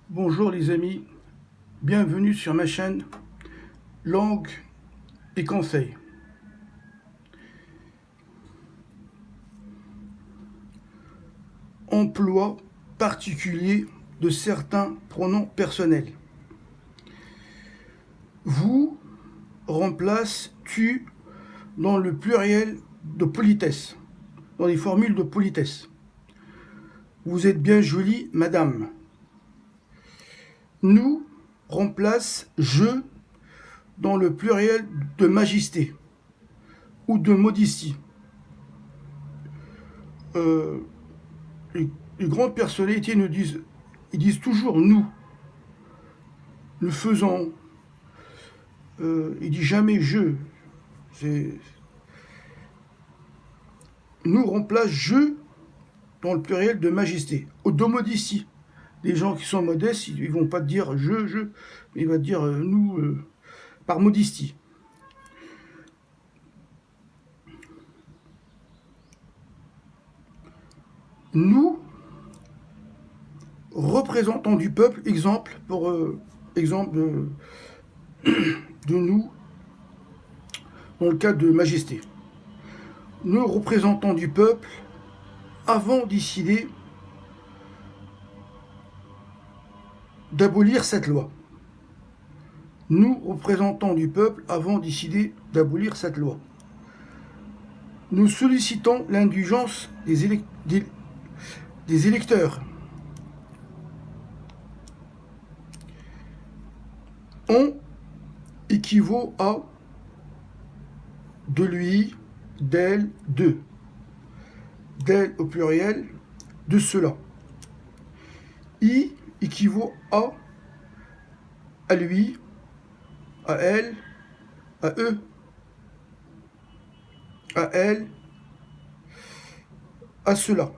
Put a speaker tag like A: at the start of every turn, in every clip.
A: Bonjour les amis, bienvenue sur ma chaîne Langue et Conseils. Emploi particulier de certains pronoms personnels. Vous remplace tu dans le pluriel de politesse, dans les formules de politesse. Vous êtes bien jolie, madame. Nous remplace je dans le pluriel de majesté ou de modestie. Euh, les grandes personnalités ils disent toujours nous, nous faisons. Il dit jamais je. Nous remplace je dans le pluriel de majesté ou de modestie. Les gens qui sont modestes, ils vont pas dire je, mais ils vont dire nous par modestie. Nous, représentants du peuple, exemple pour exemple de nous dans le cas de majesté. Nous, représentants du peuple, avons décidé d'abolir cette loi. Nous, représentants du peuple, avons décidé d'abolir cette loi. Nous sollicitons l'indulgence des électeurs. On équivaut à de lui, d'elle, d'eux. D'elle au pluriel, de cela. I équivaut à lui, à elle, à eux, à elle, à cela.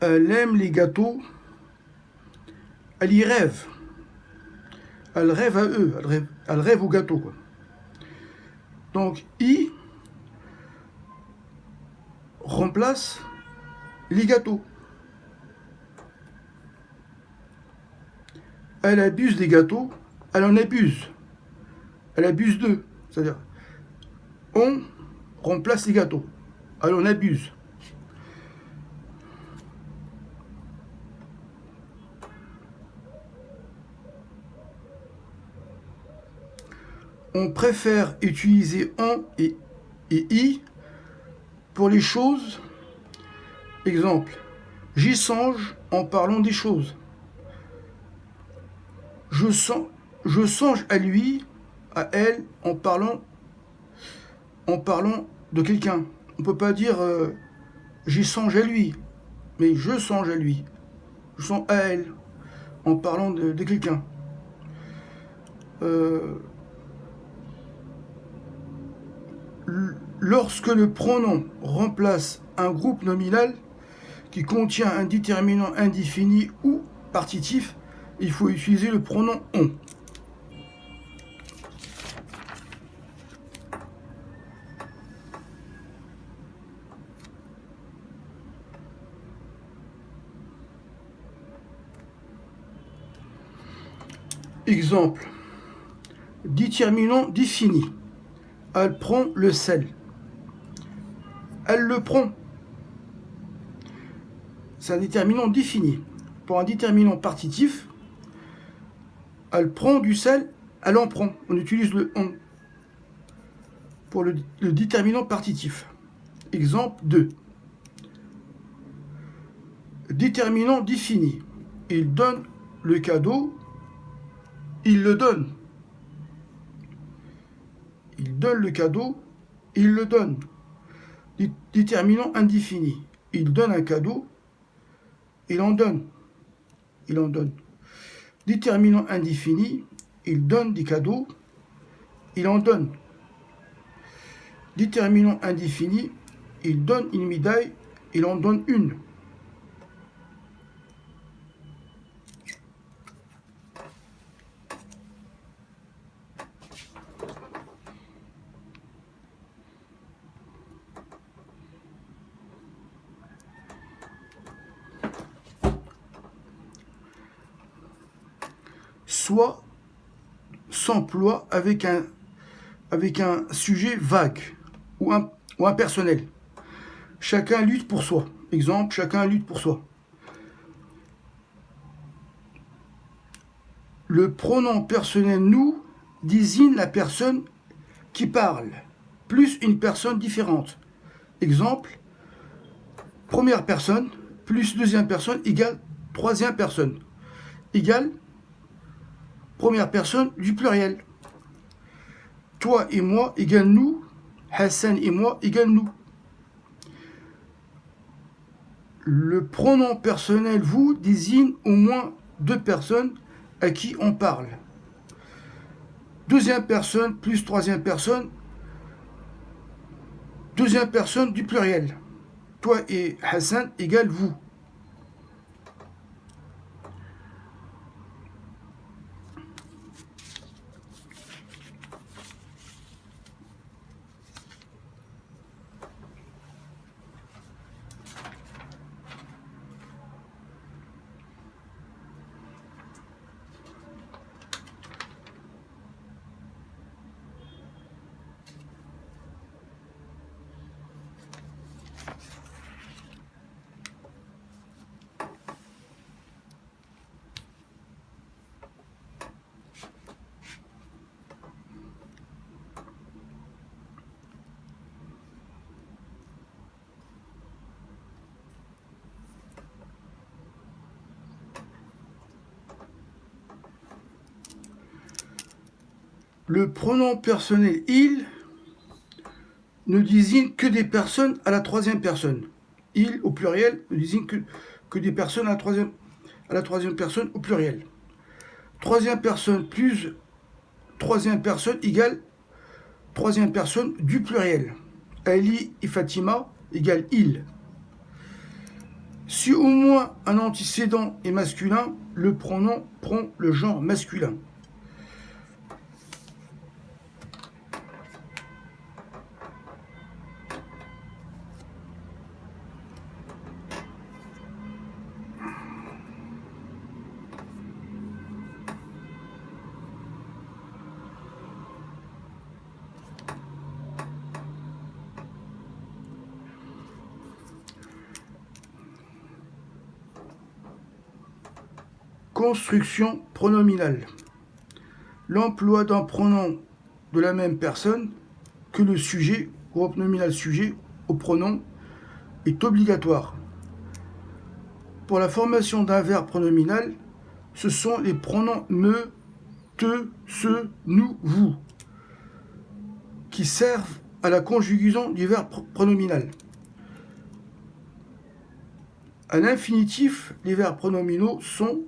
A: Elle aime les gâteaux, elle y rêve. Elle rêve à eux, elle rêve aux gâteaux, quoi. Donc, I remplace les gâteaux. Elle abuse des gâteaux, elle en abuse. Elle abuse d'eux. C'est-à-dire, on remplace les gâteaux, elle en abuse. On préfère utiliser on et i pour les choses. Exemple, j'y songe en parlant des choses. Je songe à lui, à elle, en parlant de quelqu'un. On ne peut pas dire j'y songe à lui, mais je songe à lui. Je songe à elle, en parlant de quelqu'un. Lorsque le pronom remplace un groupe nominal qui contient un déterminant indéfini ou partitif, il faut utiliser le pronom on. Exemple, déterminant défini. Elle prend le sel. Elle le prend. C'est un déterminant défini. Pour un déterminant partitif, elle prend du sel, elle en prend. On utilise le on pour le déterminant partitif. Exemple 2. Déterminant défini. Il donne le cadeau, il le donne. Il donne le cadeau, il le donne. Déterminant indéfini. Il donne un cadeau, il en donne. Il en donne. Déterminant indéfini, il donne des cadeaux, il en donne. Déterminant indéfini, il donne une médaille, il en donne une. Soit s'emploie avec un sujet vague ou impersonnel. Chacun lutte pour soi. Exemple, chacun lutte pour soi. Le pronom personnel nous désigne la personne qui parle, plus une personne différente. Exemple, première personne plus deuxième personne égale troisième personne égale première personne du pluriel. Toi et moi égale nous, Hassan et moi égale nous. Le pronom personnel vous désigne au moins deux personnes à qui on parle. Deuxième personne plus troisième personne du pluriel. Toi et Hassan égale vous. Le pronom personnel il ne désigne que des personnes à la troisième personne. Il au pluriel ne désigne que des personnes à la troisième personne au pluriel. Troisième personne plus troisième personne égale troisième personne du pluriel. Ali et Fatima égale il. Si au moins un antécédent est masculin, le pronom prend le genre masculin. Construction pronominale. L'emploi d'un pronom de la même personne que le sujet ou pronominal sujet au pronom est obligatoire. Pour la formation d'un verbe pronominal, ce sont les pronoms me, te, ce, nous, vous qui servent à la conjugaison du verbe pronominal. À l'infinitif, les verbes pronominaux sont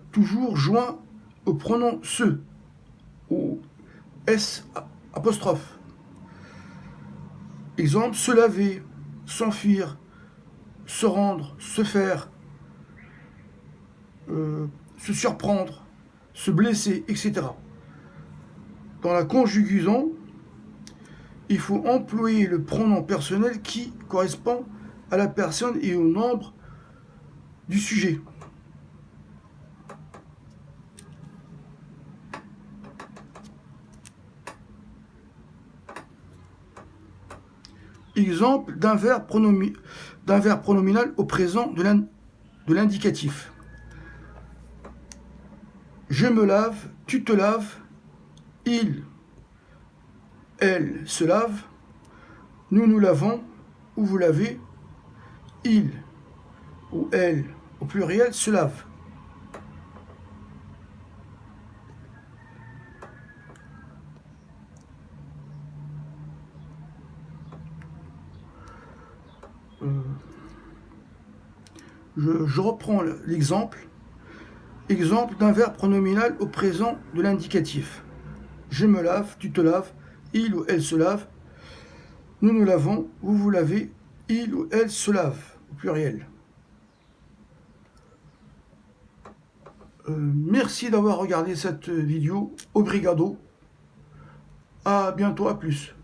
A: toujours joints au pronom se ou s apostrophe. Exemple, se laver, s'enfuir, se rendre, se faire, se surprendre, se blesser, etc. Dans la conjugaison, il faut employer le pronom personnel qui correspond à la personne et au nombre du sujet. Exemple d'un verbe pronominal au présent de l'indicatif. Je me lave, tu te laves, il, elle se lave, nous nous lavons, ou vous lavez, il ou elle au pluriel se lave. Je reprends l'exemple. Exemple d'un verbe pronominal au présent de l'indicatif. Je me lave, tu te laves, il ou elle se lave, nous nous lavons, vous vous lavez, il ou elle se lave, au pluriel. Merci d'avoir regardé cette vidéo. Obrigado. À bientôt, à plus.